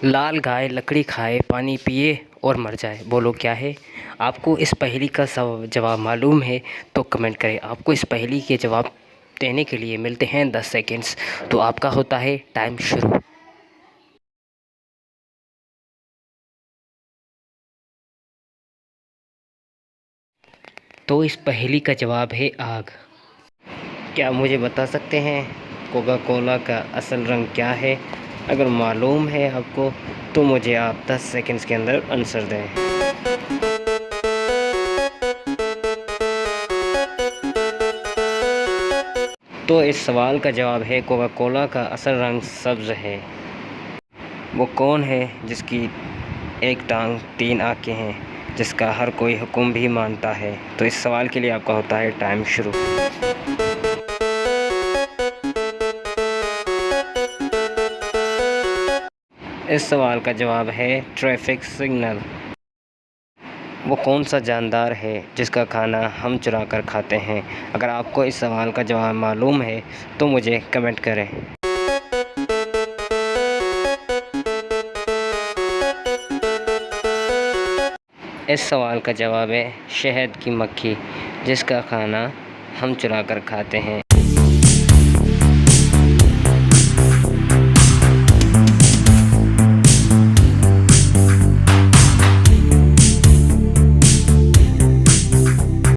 लाल गाय लकड़ी खाए, पानी पिए और मर जाए, बोलो क्या है। आपको इस पहेली का जवाब मालूम है तो कमेंट करें। आपको इस पहेली के जवाब देने के लिए मिलते हैं 10 सेकेंड्स। तो आपका होता है टाइम शुरू। तो इस पहेली का जवाब है आग। क्या मुझे बता सकते हैं कोका कोला का असल रंग क्या है? अगर मालूम है आपको तो मुझे आप 10 सेकंड्स के अंदर आंसर दें। तो इस सवाल का जवाब है कोका कोला का असल रंग सब्ज़ है। वो कौन है जिसकी एक टांग 3 आँखें हैं, जिसका हर कोई हुक्म भी मानता है? तो इस सवाल के लिए आपका होता है टाइम शुरू। इस सवाल का जवाब है ट्रैफिक सिग्नल। वो कौन सा जानदार है जिसका खाना हम चुरा कर खाते हैं? अगर आपको इस सवाल का जवाब मालूम है तो मुझे कमेंट करें। इस सवाल का जवाब है शहद की मक्खी, जिसका खाना हम चुरा कर खाते हैं।